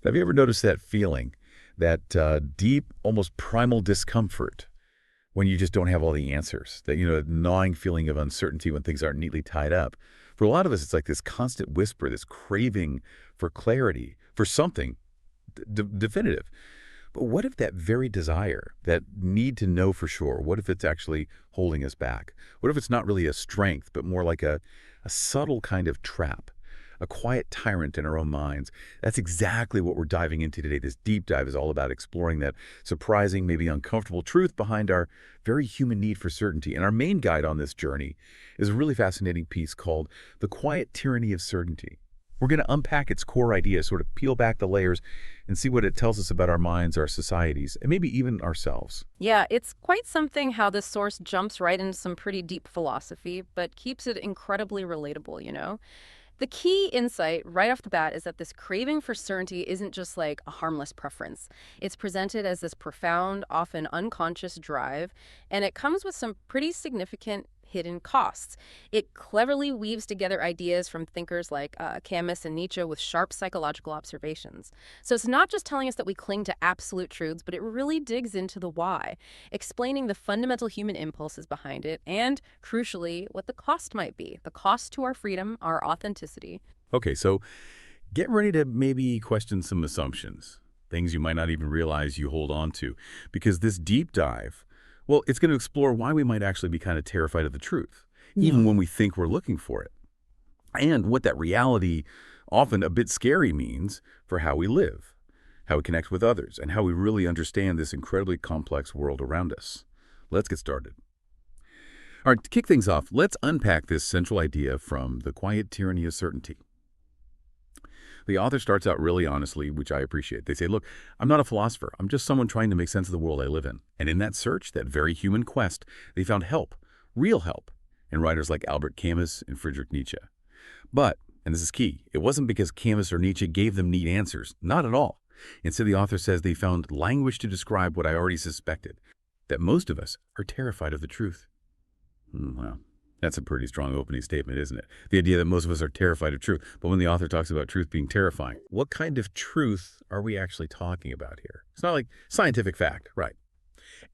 Have you ever noticed that feeling, that deep, almost primal discomfort when you just don't have all the answers? That, gnawing feeling of uncertainty when things aren't neatly tied up. For a lot of us, it's like this constant whisper, this craving for clarity, for something definitive. But what if that very desire, that need to know for sure, what if it's actually holding us back? What if it's not really a strength, but more like a subtle kind of trap, a quiet tyrant in our own minds? That's exactly what we're diving into today. This deep dive is all about exploring that surprising, maybe uncomfortable truth behind our very human need for certainty. And our main guide on this journey is a really fascinating piece called The Quiet Tyranny of Certainty. We're going to unpack its core idea, sort of peel back the layers and see what it tells us about our minds, our societies, and maybe even ourselves. Yeah, it's quite something how this source jumps right into some pretty deep philosophy, but keeps it incredibly relatable. The key insight right off the bat is that this craving for certainty isn't just like a harmless preference. It's presented as this profound, often unconscious drive, and it comes with some pretty significant hidden costs. It cleverly weaves together ideas from thinkers like Camus and Nietzsche with sharp psychological observations. So it's not just telling us that we cling to absolute truths, but it really digs into the why, explaining the fundamental human impulses behind it, and, crucially, what the cost might be, the cost to our freedom, our authenticity. Okay, so get ready to maybe question some assumptions, things you might not even realize you hold on to, because this deep dive, well, it's going to explore why we might actually be kind of terrified of the truth, even when we think we're looking for it, and what that reality, often a bit scary, means for how we live, how we connect with others, and how we really understand this incredibly complex world around us. Let's get started. All right, to kick things off, let's unpack this central idea from The Quiet Tyranny of Certainty. The author starts out really honestly, which I appreciate. They say, look, I'm not a philosopher. I'm just someone trying to make sense of the world I live in. And in that search, that very human quest, they found help, real help, in writers like Albert Camus and Friedrich Nietzsche. But, and this is key, it wasn't because Camus or Nietzsche gave them neat answers. Not at all. Instead, the author says they found language to describe what I already suspected, that most of us are terrified of the truth. Well, that's a pretty strong opening statement, isn't it? The idea that most of us are terrified of truth. But when the author talks about truth being terrifying, what kind of truth are we actually talking about here? It's not like scientific fact, right?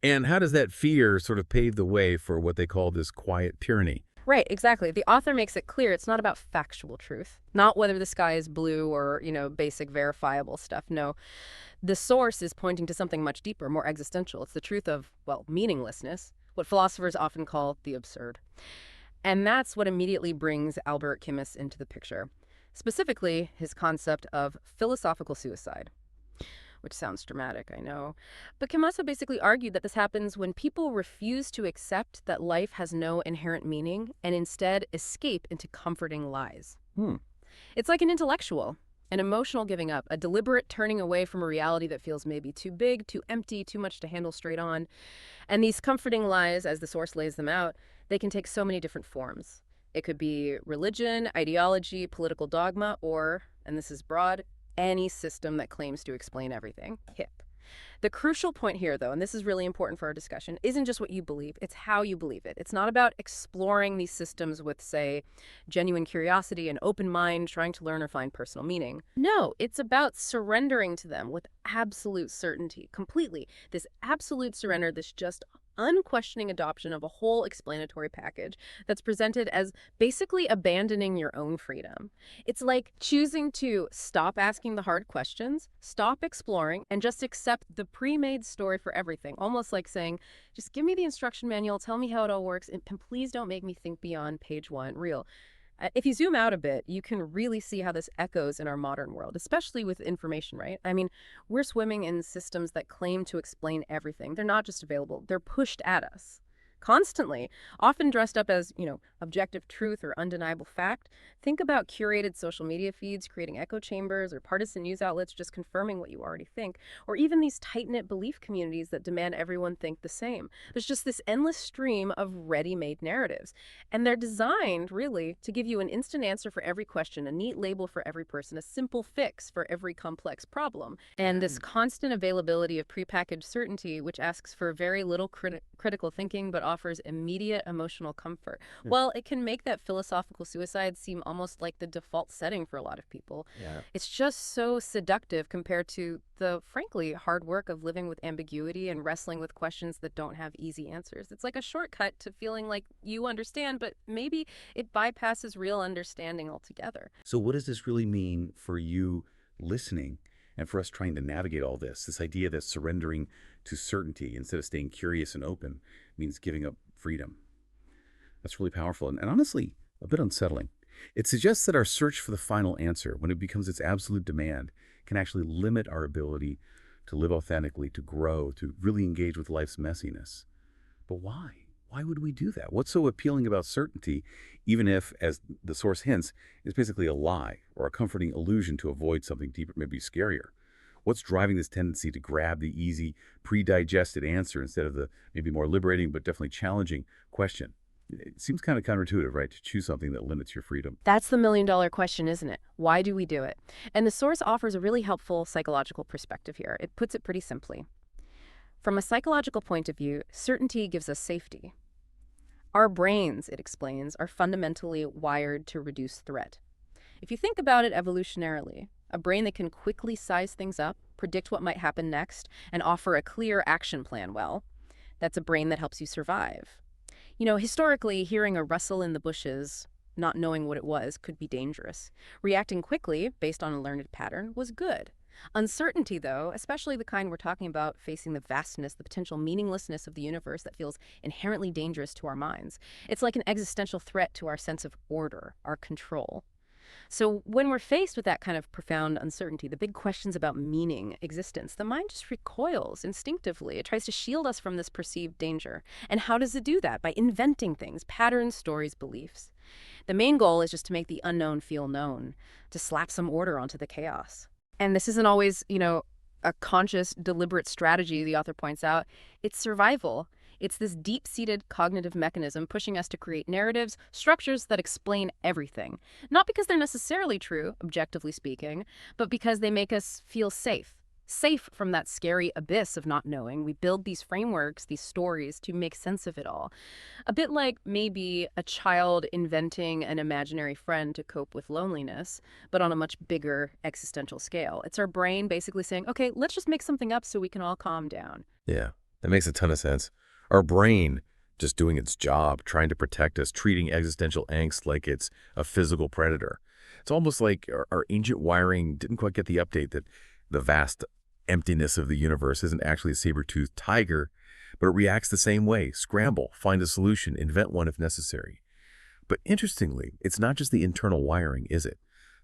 And how does that fear sort of pave the way for what they call this quiet tyranny? Right, exactly. The author makes it clear it's not about factual truth, not whether the sky is blue or, basic verifiable stuff. No, the source is pointing to something much deeper, more existential. It's the truth of, well, meaninglessness, what philosophers often call the absurd. And that's what immediately brings Albert Camus into the picture, specifically his concept of philosophical suicide, which sounds dramatic, I know. But Camus basically argued that this happens when people refuse to accept that life has no inherent meaning and instead escape into comforting lies. Hmm. It's like an intellectual, an emotional giving up, a deliberate turning away from a reality that feels maybe too big, too empty, too much to handle straight on. And these comforting lies, as the source lays them out, they can take so many different forms. It could be religion, ideology, political dogma, or, and this is broad, any system that claims to explain everything. Hip. The crucial point here, though, and this is really important for our discussion, isn't just what you believe, it's how you believe it. It's not about exploring these systems with, say, genuine curiosity and open mind, trying to learn or find personal meaning. No, it's about surrendering to them with absolute certainty, completely. This absolute surrender, this just unquestioning adoption of a whole explanatory package that's presented as basically abandoning your own freedom. It's like choosing to stop asking the hard questions, stop exploring, and just accept the pre-made story for everything. Almost like saying, just give me the instruction manual, tell me how it all works, and please don't make me think beyond page one. Real. If you zoom out a bit, you can really see how this echoes in our modern world, especially with information, right? I mean, we're swimming in systems that claim to explain everything. They're not just available, they're pushed at us constantly, often dressed up as, objective truth or undeniable fact. Think about curated social media feeds creating echo chambers, or partisan news outlets just confirming what you already think, or even these tight-knit belief communities that demand everyone think the same. There's just this endless stream of ready-made narratives, and they're designed, really, to give you an instant answer for every question, a neat label for every person, a simple fix for every complex problem. And this constant availability of prepackaged certainty, which asks for very little critical thinking, but offers immediate emotional comfort. Well, it can make that philosophical suicide seem almost like the default setting for a lot of people. Yeah. It's just so seductive compared to the, frankly, hard work of living with ambiguity and wrestling with questions that don't have easy answers. It's like a shortcut to feeling like you understand, but maybe it bypasses real understanding altogether. So what does this really mean for you listening and for us trying to navigate all this idea that surrendering to certainty instead of staying curious and open means giving up freedom? That's really powerful and honestly a bit unsettling. It suggests that our search for the final answer, when it becomes its absolute demand, can actually limit our ability to live authentically, to grow, to really engage with life's messiness. But why? Why would we do that? What's so appealing about certainty, even if, as the source hints, it's basically a lie or a comforting illusion to avoid something deeper, maybe scarier? What's driving this tendency to grab the easy, pre-digested answer instead of the maybe more liberating but definitely challenging question? It seems kind of counterintuitive, right, to choose something that limits your freedom. That's the million-dollar question, isn't it? Why do we do it? And the source offers a really helpful psychological perspective here. It puts it pretty simply. From a psychological point of view, certainty gives us safety. Our brains, it explains, are fundamentally wired to reduce threat. If you think about it evolutionarily, a brain that can quickly size things up, predict what might happen next, and offer a clear action plan, well, that's a brain that helps you survive. You know, historically, hearing a rustle in the bushes, not knowing what it was, could be dangerous. Reacting quickly, based on a learned pattern, was good. Uncertainty, though, especially the kind we're talking about, facing the vastness, the potential meaninglessness of the universe that feels inherently dangerous to our minds. It's like an existential threat to our sense of order, our control. So when we're faced with that kind of profound uncertainty, the big questions about meaning, existence, the mind just recoils instinctively. It tries to shield us from this perceived danger. And how does it do that? By inventing things, patterns, stories, beliefs. The main goal is just to make the unknown feel known, to slap some order onto the chaos. And this isn't always, a conscious, deliberate strategy, the author points out. It's survival. It's this deep-seated cognitive mechanism pushing us to create narratives, structures that explain everything. Not because they're necessarily true, objectively speaking, but because they make us feel safe. Safe from that scary abyss of not knowing. We build these frameworks, these stories, to make sense of it all. A bit like maybe a child inventing an imaginary friend to cope with loneliness, but on a much bigger existential scale. It's our brain basically saying, okay, let's just make something up so we can all calm down. Yeah, that makes a ton of sense. Our brain just doing its job, trying to protect us, treating existential angst like it's a physical predator. It's almost like our ancient wiring didn't quite get the update that the vast emptiness of the universe isn't actually a saber-toothed tiger, but it reacts the same way. Scramble, find a solution, invent one if necessary. But interestingly, it's not just the internal wiring, is it?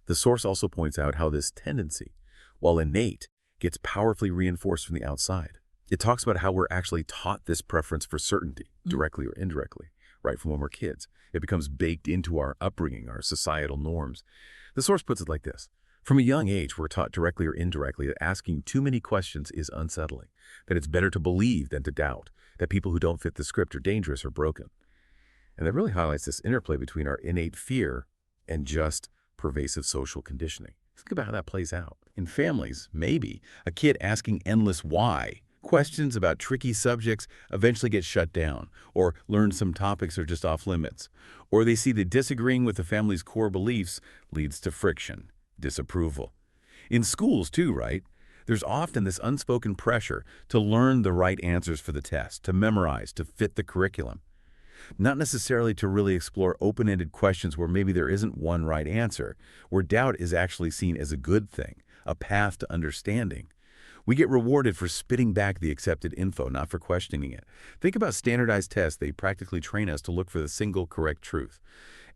The source also points out how this tendency, while innate, gets powerfully reinforced from the outside. It talks about how we're actually taught this preference for certainty, directly or indirectly, right from when we're kids. It becomes baked into our upbringing, our societal norms. The source puts it like this. From a young age, we're taught directly or indirectly that asking too many questions is unsettling, that it's better to believe than to doubt, that people who don't fit the script are dangerous or broken. And that really highlights this interplay between our innate fear and just pervasive social conditioning. Think about how that plays out. In families, maybe a kid asking endless why questions about tricky subjects eventually get shut down, or learn some topics are just off limits, or they see that disagreeing with the family's core beliefs leads to friction, disapproval. In schools too, right? There's often this unspoken pressure to learn the right answers for the test, to memorize, to fit the curriculum. Not necessarily to really explore open-ended questions where maybe there isn't one right answer, where doubt is actually seen as a good thing, a path to understanding. We get rewarded for spitting back the accepted info, not for questioning it. Think about standardized tests. They practically train us to look for the single correct truth.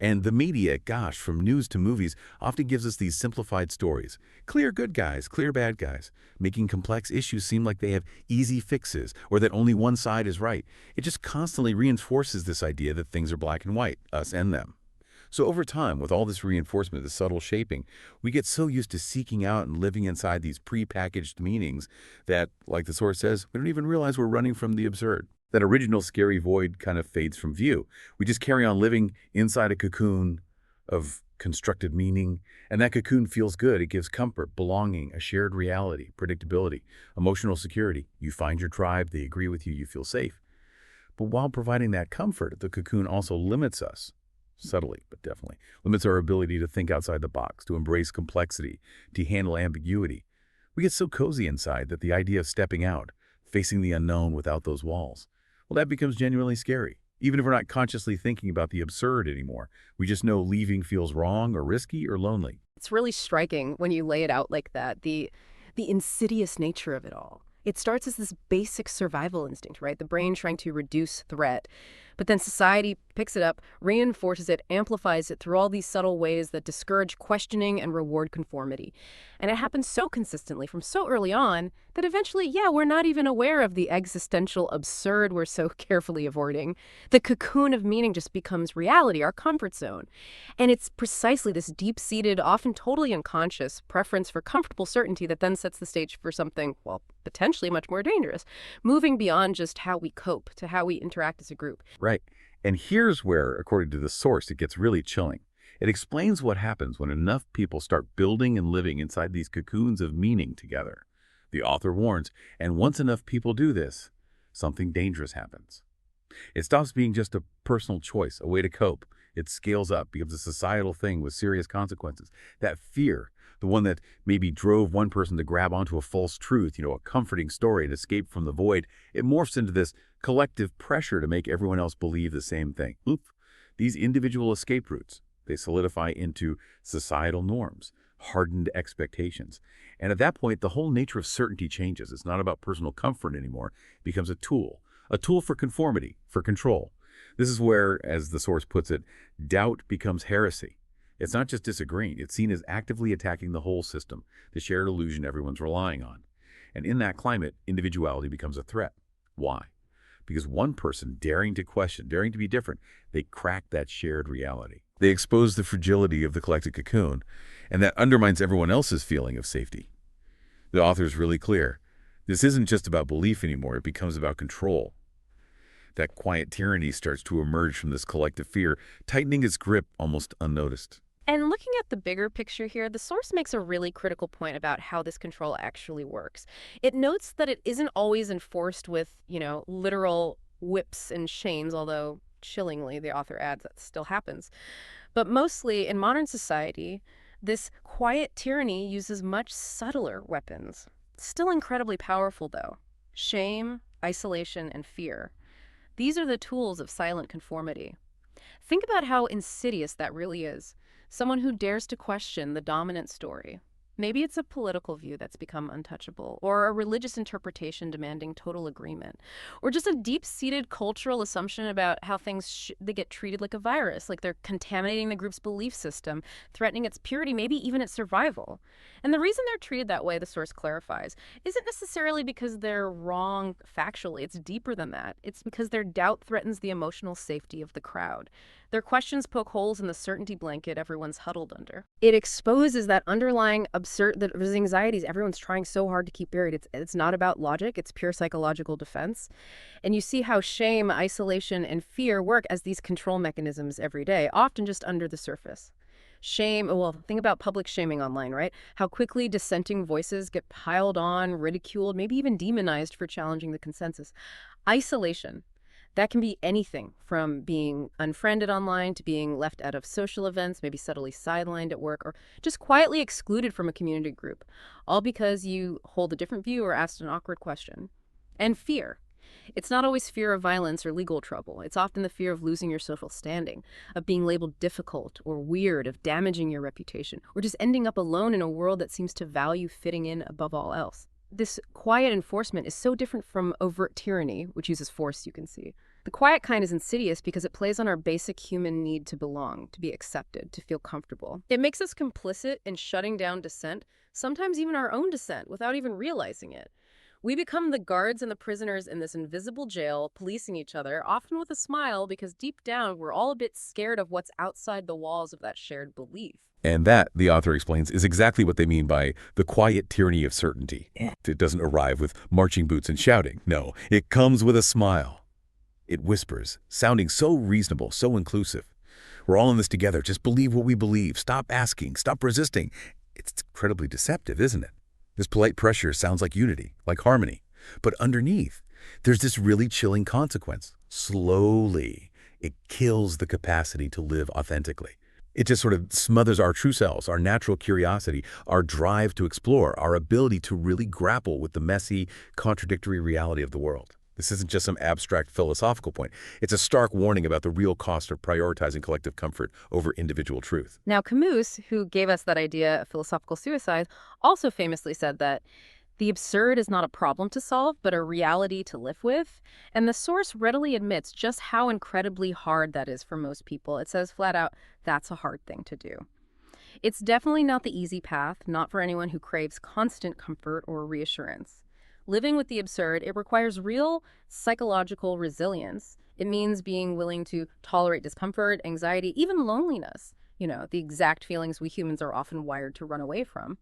And the media, gosh, from news to movies, often gives us these simplified stories. Clear good guys, clear bad guys, making complex issues seem like they have easy fixes or that only one side is right. It just constantly reinforces this idea that things are black and white, us and them. So over time, with all this reinforcement, this subtle shaping, we get so used to seeking out and living inside these pre-packaged meanings that, like the source says, we don't even realize we're running from the absurd. That original scary void kind of fades from view. We just carry on living inside a cocoon of constructed meaning, and that cocoon feels good. It gives comfort, belonging, a shared reality, predictability, emotional security. You find your tribe, they agree with you, you feel safe. But while providing that comfort, the cocoon also limits us, subtly, but definitely, limits our ability to think outside the box, to embrace complexity, to handle ambiguity. We get so cozy inside that the idea of stepping out, facing the unknown without those walls, well, that becomes genuinely scary. Even if we're not consciously thinking about the absurd anymore, we just know leaving feels wrong or risky or lonely. It's really striking when you lay it out like that, the insidious nature of it all. It starts as this basic survival instinct, right? The brain trying to reduce threat. But then society picks it up, reinforces it, amplifies it through all these subtle ways that discourage questioning and reward conformity. And it happens so consistently from so early on that eventually, yeah, we're not even aware of the existential absurd we're so carefully avoiding. The cocoon of meaning just becomes reality, our comfort zone. And it's precisely this deep-seated, often totally unconscious preference for comfortable certainty that then sets the stage for something, well, potentially much more dangerous, moving beyond just how we cope to how we interact as a group. Right. And here's where, according to the source, it gets really chilling. It explains what happens when enough people start building and living inside these cocoons of meaning together. The author warns, and once enough people do this, something dangerous happens. It stops being just a personal choice, a way to cope. It scales up, becomes a societal thing with serious consequences. That fear, the one that maybe drove one person to grab onto a false truth, a comforting story and escape from the void, it morphs into this collective pressure to make everyone else believe the same thing. These individual escape routes, they solidify into societal norms, hardened expectations. And at that point, the whole nature of certainty changes. It's not about personal comfort anymore. It becomes a tool for conformity, for control. This is where, as the source puts it, doubt becomes heresy. It's not just disagreeing. It's seen as actively attacking the whole system, the shared illusion everyone's relying on. And in that climate, individuality becomes a threat. Why? Because one person daring to question, daring to be different, they crack that shared reality. They expose the fragility of the collective cocoon, and that undermines everyone else's feeling of safety. The author's really clear. This isn't just about belief anymore. It becomes about control. That quiet tyranny starts to emerge from this collective fear, tightening its grip almost unnoticed. And looking at the bigger picture here, the source makes a really critical point about how this control actually works. It notes that it isn't always enforced with, literal whips and chains, although chillingly, the author adds that still happens. But mostly in modern society, this quiet tyranny uses much subtler weapons. Still incredibly powerful, though. Shame, isolation, and fear. These are the tools of silent conformity. Think about how insidious that really is. Someone who dares to question the dominant story. Maybe it's a political view that's become untouchable, or a religious interpretation demanding total agreement, or just a deep-seated cultural assumption about how things they get treated like a virus, like they're contaminating the group's belief system, threatening its purity, maybe even its survival. And the reason they're treated that way, the source clarifies, isn't necessarily because they're wrong factually. It's deeper than that. It's because their doubt threatens the emotional safety of the crowd. Their questions poke holes in the certainty blanket everyone's huddled under. It exposes that underlying those anxieties everyone's trying so hard to keep buried. It's not about logic, it's pure psychological defense. And you see how shame, isolation, and fear work as these control mechanisms every day, often just under the surface. Shame, well, think about public shaming online, right? How quickly dissenting voices get piled on, ridiculed, maybe even demonized for challenging the consensus. Isolation. That can be anything from being unfriended online to being left out of social events, maybe subtly sidelined at work, or just quietly excluded from a community group, all because you hold a different view or asked an awkward question. And fear. It's not always fear of violence or legal trouble. It's often the fear of losing your social standing, of being labeled difficult or weird, of damaging your reputation, or just ending up alone in a world that seems to value fitting in above all else. This quiet enforcement is so different from overt tyranny, which uses force, you can see. The quiet kind is insidious because it plays on our basic human need to belong, to be accepted, to feel comfortable. It makes us complicit in shutting down dissent, sometimes even our own dissent, without even realizing it. We become the guards and the prisoners in this invisible jail, policing each other, often with a smile, because deep down we're all a bit scared of what's outside the walls of that shared belief. And that, the author explains, is exactly what they mean by the quiet tyranny of certainty. It doesn't arrive with marching boots and shouting. No, it comes with a smile. It whispers, sounding so reasonable, so inclusive. We're all in this together. Just believe what we believe. Stop asking. Stop resisting. It's incredibly deceptive, isn't it? This polite pressure sounds like unity, like harmony. But underneath, there's this really chilling consequence. Slowly, it kills the capacity to live authentically. It just sort of smothers our true selves, our natural curiosity, our drive to explore, our ability to really grapple with the messy, contradictory reality of the world. This isn't just some abstract philosophical point. It's a stark warning about the real cost of prioritizing collective comfort over individual truth. Now, Camus, who gave us that idea of philosophical suicide, also famously said that the absurd is not a problem to solve, but a reality to live with. And the source readily admits just how incredibly hard that is for most people. It says flat out, that's a hard thing to do. It's definitely not the easy path, not for anyone who craves constant comfort or reassurance. Living with the absurd, it requires real psychological resilience. It means being willing to tolerate discomfort, anxiety, even loneliness. The exact feelings we humans are often wired to run away from.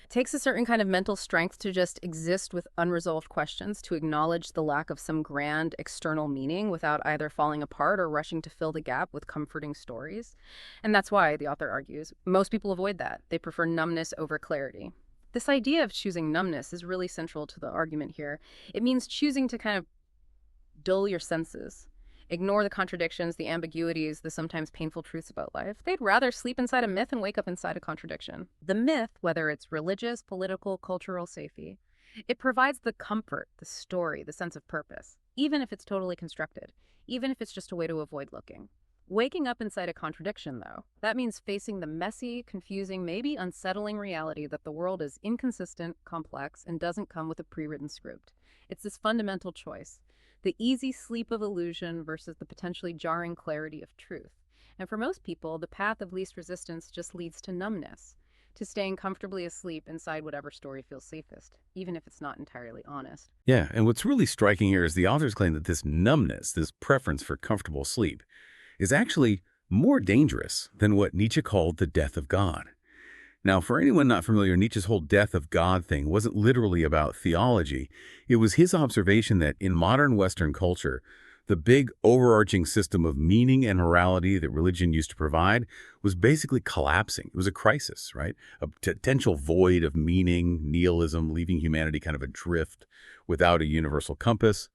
It takes a certain kind of mental strength to just exist with unresolved questions, to acknowledge the lack of some grand external meaning without either falling apart or rushing to fill the gap with comforting stories. And that's why, the author argues, most people avoid that. They prefer numbness over clarity. This idea of choosing numbness is really central to the argument here. It means choosing to kind of dull your senses, ignore the contradictions, the ambiguities, the sometimes painful truths about life. They'd rather sleep inside a myth and wake up inside a contradiction. The myth, whether it's religious, political, cultural, safety, it provides the comfort, the story, the sense of purpose, even if it's totally constructed, even if it's just a way to avoid looking. Waking up inside a contradiction, though, that means facing the messy, confusing, maybe unsettling reality that the world is inconsistent, complex, and doesn't come with a pre-written script. It's this fundamental choice, the easy sleep of illusion versus the potentially jarring clarity of truth. And for most people, the path of least resistance just leads to numbness, to staying comfortably asleep inside whatever story feels safest, even if it's not entirely honest. Yeah, and what's really striking here is the authors claim that this numbness, this preference for comfortable sleep, is actually more dangerous than what Nietzsche called the death of God. Now, for anyone not familiar, Nietzsche's whole death of God thing wasn't literally about theology. It was his observation that in modern Western culture, the big overarching system of meaning and morality that religion used to provide was basically collapsing. It was a crisis, right? A potential void of meaning, nihilism, leaving humanity kind of adrift without a universal compass.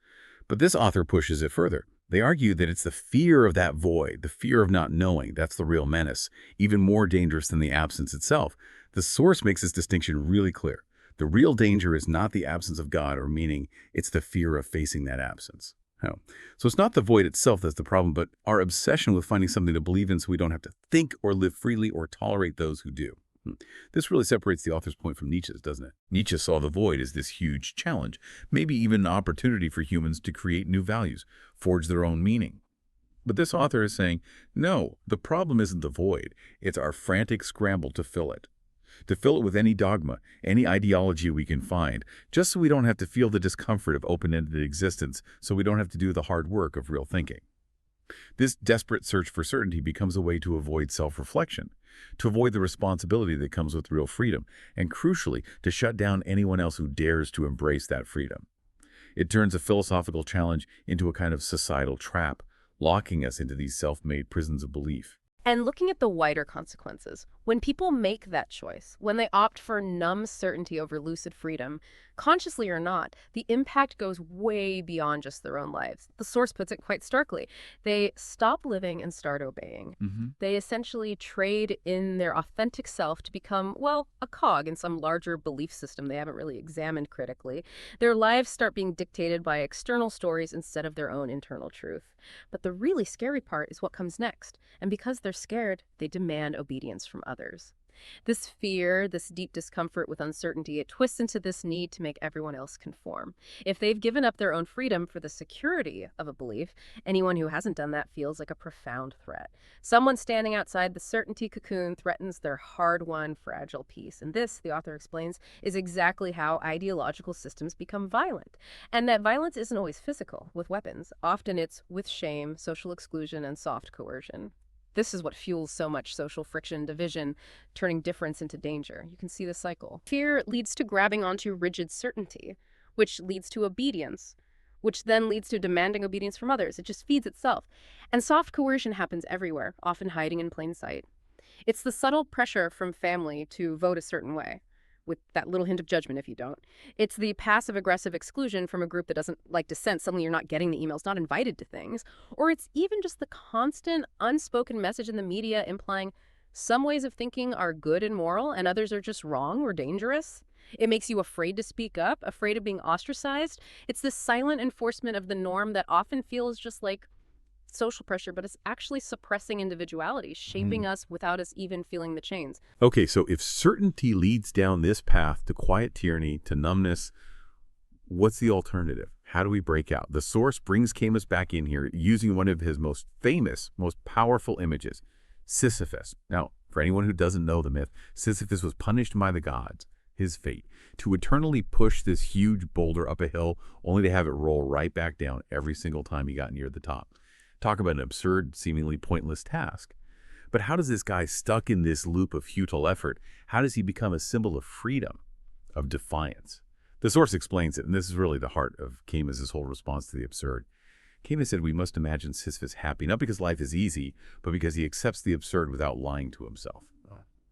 But this author pushes it further. They argue that it's the fear of that void, the fear of not knowing, that's the real menace, even more dangerous than the absence itself. The source makes this distinction really clear. The real danger is not the absence of God or meaning, it's the fear of facing that absence. Oh. So it's not the void itself that's the problem, but our obsession with finding something to believe in so we don't have to think or live freely or tolerate those who do. This really separates the author's point from Nietzsche's, doesn't it? Nietzsche saw the void as this huge challenge, maybe even an opportunity for humans to create new values, forge their own meaning. But this author is saying, no, the problem isn't the void. It's our frantic scramble to fill it. To fill it with any dogma, any ideology we can find, just so we don't have to feel the discomfort of open-ended existence, so we don't have to do the hard work of real thinking. This desperate search for certainty becomes a way to avoid self-reflection, to avoid the responsibility that comes with real freedom, and crucially, to shut down anyone else who dares to embrace that freedom. It turns a philosophical challenge into a kind of societal trap, locking us into these self-made prisons of belief. And looking at the wider consequences, when people make that choice, when they opt for numb certainty over lucid freedom, consciously or not, the impact goes way beyond just their own lives. The source puts it quite starkly. They stop living and start obeying. They essentially trade in their authentic self to become, well, a cog in some larger belief system they haven't really examined critically. Their lives start being dictated by external stories instead of their own internal truth. But the really scary part is what comes next. And because they're scared, they demand obedience from others. This fear, this deep discomfort with uncertainty, it twists into this need to make everyone else conform. If they've given up their own freedom for the security of a belief, anyone who hasn't done that feels like a profound threat. Someone standing outside the certainty cocoon threatens their hard-won, fragile peace. And this, the author explains, is exactly how ideological systems become violent. And that violence isn't always physical, with weapons. Often it's with shame, social exclusion, and soft coercion. This is what fuels so much social friction, division, turning difference into danger. You can see the cycle. Fear leads to grabbing onto rigid certainty, which leads to obedience, which then leads to demanding obedience from others. It just feeds itself. And soft coercion happens everywhere, often hiding in plain sight. It's the subtle pressure from family to vote a certain way, with that little hint of judgment if you don't. It's the passive-aggressive exclusion from a group that doesn't like dissent. Suddenly you're not getting the emails, not invited to things. Or it's even just the constant unspoken message in the media implying some ways of thinking are good and moral and others are just wrong or dangerous. It makes you afraid to speak up, afraid of being ostracized. It's this silent enforcement of the norm that often feels just like social pressure, but it's actually suppressing individuality, shaping us without us even feeling the chains. Okay, so if certainty leads down this path to quiet tyranny, to numbness, what's the alternative? How do we break out? The source brings Camus back in here using one of his most famous, most powerful images, Sisyphus. Now, for anyone who doesn't know the myth, Sisyphus was punished by the gods, his fate, to eternally push this huge boulder up a hill only to have it roll right back down every single time he got near the top. Talk about an absurd, seemingly pointless task. But how does this guy stuck in this loop of futile effort, how does he become a symbol of freedom, of defiance? The source explains it, and this is really the heart of Camus's whole response to the absurd. Camus said we must imagine Sisyphus happy, not because life is easy, but because he accepts the absurd without lying to himself.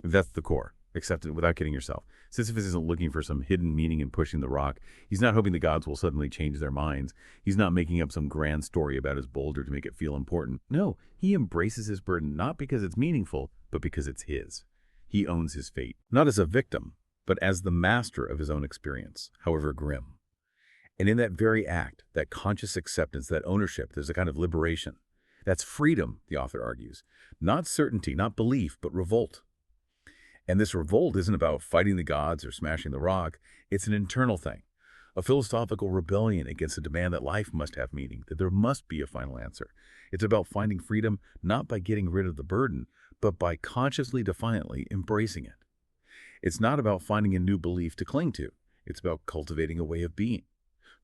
That's the core. Accept it without kidding yourself. Sisyphus isn't looking for some hidden meaning in pushing the rock. He's not hoping the gods will suddenly change their minds. He's not making up some grand story about his boulder to make it feel important. No, he embraces his burden not because it's meaningful, but because it's his. He owns his fate, not as a victim, but as the master of his own experience, however grim. And in that very act, that conscious acceptance, that ownership, there's a kind of liberation. That's freedom, the author argues. Not certainty, not belief, but revolt. And this revolt isn't about fighting the gods or smashing the rock. It's an internal thing, a philosophical rebellion against the demand that life must have meaning, that there must be a final answer. It's about finding freedom not by getting rid of the burden, but by consciously, defiantly embracing it. It's not about finding a new belief to cling to. It's about cultivating a way of being.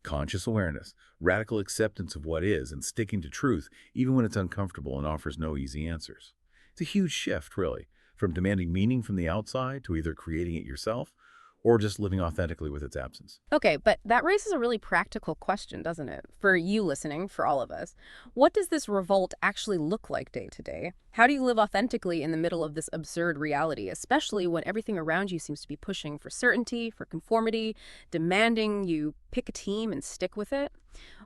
Conscious awareness, radical acceptance of what is, and sticking to truth, even when it's uncomfortable and offers no easy answers. It's a huge shift, really, from demanding meaning from the outside to either creating it yourself or just living authentically with its absence. Okay, but that raises a really practical question, doesn't it? For you listening, for all of us. What does this revolt actually look like day to day? How do you live authentically in the middle of this absurd reality, especially when everything around you seems to be pushing for certainty, for conformity, demanding you pick a team and stick with it?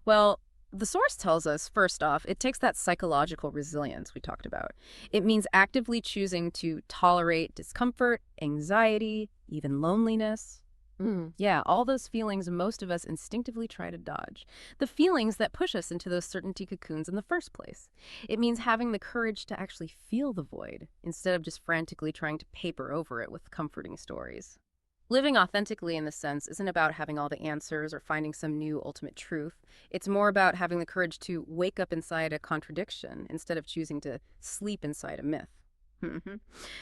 Well, the source tells us, first off, it takes that psychological resilience we talked about. It means actively choosing to tolerate discomfort, anxiety, even loneliness. Yeah, all those feelings most of us instinctively try to dodge. The feelings that push us into those certainty cocoons in the first place. It means having the courage to actually feel the void instead of just frantically trying to paper over it with comforting stories. Living authentically in this sense isn't about having all the answers or finding some new ultimate truth. It's more about having the courage to wake up inside a contradiction instead of choosing to sleep inside a myth.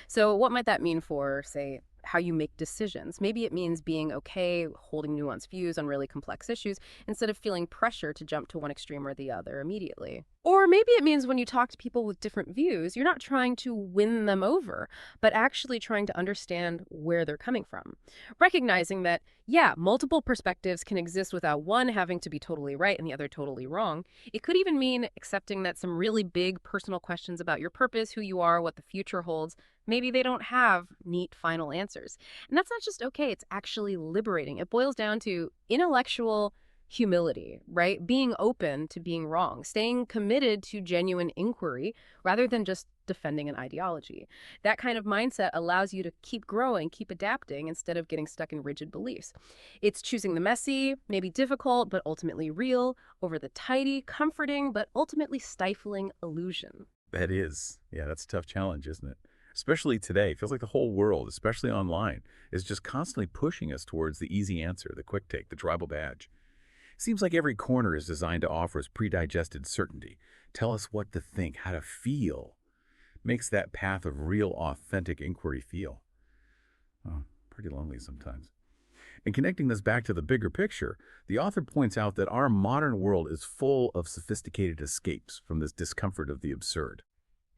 So what might that mean for, say, how you make decisions? Maybe it means being okay holding nuanced views on really complex issues instead of feeling pressure to jump to one extreme or the other immediately. Or maybe it means when you talk to people with different views, you're not trying to win them over, but actually trying to understand where they're coming from. Recognizing that, yeah, multiple perspectives can exist without one having to be totally right and the other totally wrong. It could even mean accepting that some really big personal questions about your purpose, who you are, what the future holds, maybe they don't have neat final answers. And that's not just okay, it's actually liberating. It boils down to intellectual humility, right? Being open to being wrong, staying committed to genuine inquiry rather than just defending an ideology. That kind of mindset allows you to keep growing, keep adapting instead of getting stuck in rigid beliefs. It's choosing the messy, maybe difficult, but ultimately real, over the tidy, comforting, but ultimately stifling illusion. That is. Yeah, that's a tough challenge, isn't it? Especially today. It feels like the whole world, especially online, is just constantly pushing us towards the easy answer, the quick take, the tribal badge. Seems like every corner is designed to offer us pre-digested certainty. Tell us what to think, how to feel. Makes that path of real, authentic inquiry feel. Oh, pretty lonely sometimes. And connecting this back to the bigger picture, the author points out that our modern world is full of sophisticated escapes from this discomfort of the absurd.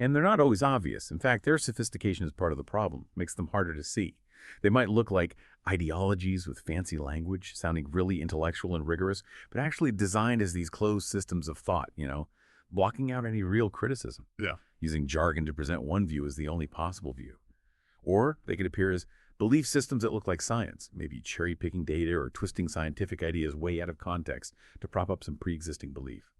And they're not always obvious. In fact, their sophistication is part of the problem, makes them harder to see. They might look like ideologies with fancy language, sounding really intellectual and rigorous, but actually designed as these closed systems of thought, blocking out any real criticism. Yeah. Using jargon to present one view as the only possible view. Or they could appear as Belief systems that look like science, maybe cherry-picking data or twisting scientific ideas way out of context to prop up some pre-existing belief.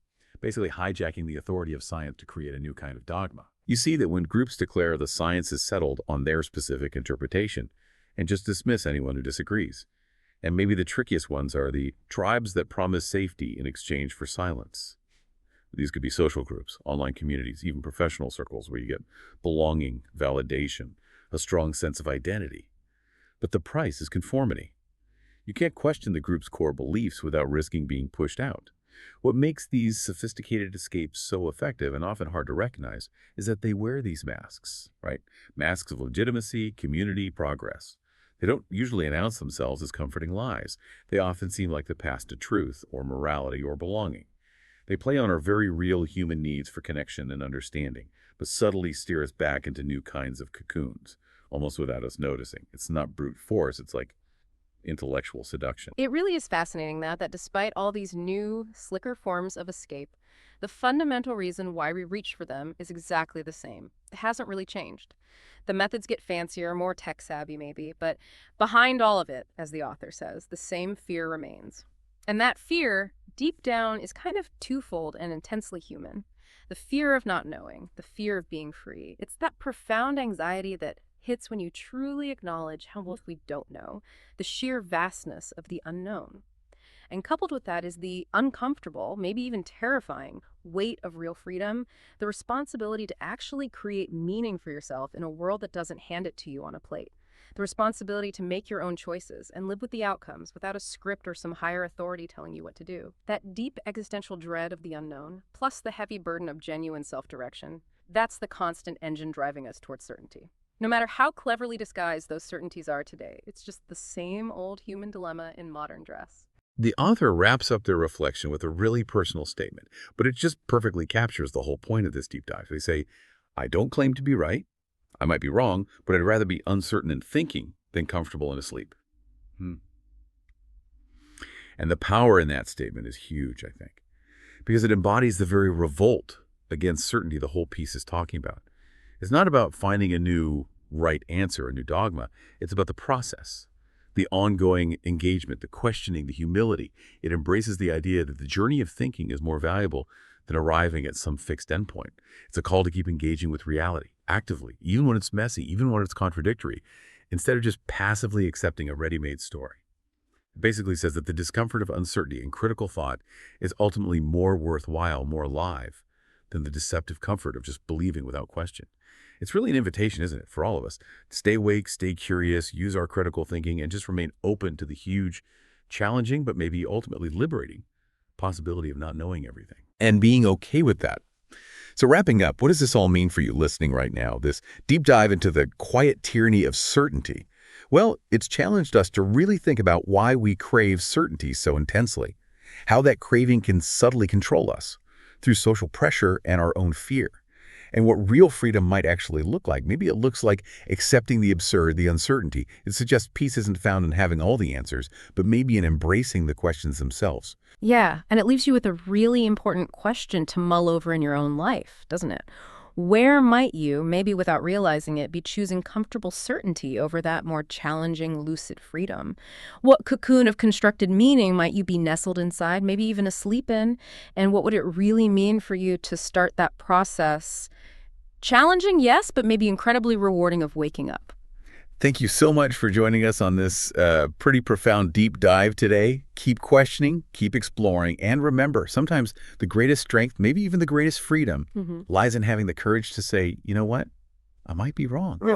Basically hijacking the authority of science to create a new kind of dogma. You see that when groups declare the science is settled on their specific interpretation and just dismiss anyone who disagrees. And maybe the trickiest ones are the tribes that promise safety in exchange for silence. These could be social groups, online communities, even professional circles where you get belonging, validation, a strong sense of identity. But the price is conformity. You can't question the group's core beliefs without risking being pushed out. What makes these sophisticated escapes so effective and often hard to recognize is that they wear these masks, right? Masks of legitimacy, community, progress. They don't usually announce themselves as comforting lies. They often seem like the path to truth or morality or belonging. They play on our very real human needs for connection and understanding, but subtly steer us back into new kinds of cocoons, almost without us noticing. It's not brute force, it's like intellectual seduction. It really is fascinating that despite all these new, slicker forms of escape, the fundamental reason why we reach for them is exactly the same. It hasn't really changed. The methods get fancier, more tech-savvy maybe, but behind all of it, as the author says, the same fear remains. And that fear, deep down, is kind of twofold and intensely human. The fear of not knowing, the fear of being free. It's that profound anxiety that hits when you truly acknowledge how much we don't know, the sheer vastness of the unknown. And coupled with that is the uncomfortable, maybe even terrifying, weight of real freedom, the responsibility to actually create meaning for yourself in a world that doesn't hand it to you on a plate. The responsibility to make your own choices and live with the outcomes without a script or some higher authority telling you what to do. That deep existential dread of the unknown, plus the heavy burden of genuine self-direction, that's the constant engine driving us towards certainty. No matter how cleverly disguised those certainties are today, it's just the same old human dilemma in modern dress. The author wraps up their reflection with a really personal statement, but it just perfectly captures the whole point of this deep dive. They say, I don't claim to be right. I might be wrong, but I'd rather be uncertain in thinking than comfortable and asleep. And the power in that statement is huge, I think, because it embodies the very revolt against certainty the whole piece is talking about. It's not about finding a new right answer, a new dogma. It's about the process, the ongoing engagement, the questioning, the humility. It embraces the idea that the journey of thinking is more valuable than arriving at some fixed endpoint. It's a call to keep engaging with reality, actively, even when it's messy, even when it's contradictory, instead of just passively accepting a ready-made story. It basically says that the discomfort of uncertainty and critical thought is ultimately more worthwhile, more alive, than the deceptive comfort of just believing without question. It's really an invitation, isn't it, for all of us? Stay awake, stay curious, use our critical thinking, and just remain open to the huge, challenging, but maybe ultimately liberating possibility of not knowing everything. And being okay with that. So wrapping up, what does this all mean for you listening right now? This deep dive into the quiet tyranny of certainty. Well, it's challenged us to really think about why we crave certainty so intensely, how that craving can subtly control us through social pressure and our own fear, and what real freedom might actually look like. Maybe it looks like accepting the absurd, the uncertainty. It suggests peace isn't found in having all the answers, but maybe in embracing the questions themselves. Yeah, and it leaves you with a really important question to mull over in your own life, doesn't it? Where might you, maybe without realizing it, be choosing comfortable certainty over that more challenging, lucid freedom? What cocoon of constructed meaning might you be nestled inside, maybe even asleep in? And what would it really mean for you to start that process? Challenging, yes, but maybe incredibly rewarding of waking up. Thank you so much for joining us on this pretty profound deep dive today. Keep questioning, keep exploring, and remember, sometimes the greatest strength, maybe even the greatest freedom, lies in having the courage to say, you know what, I might be wrong.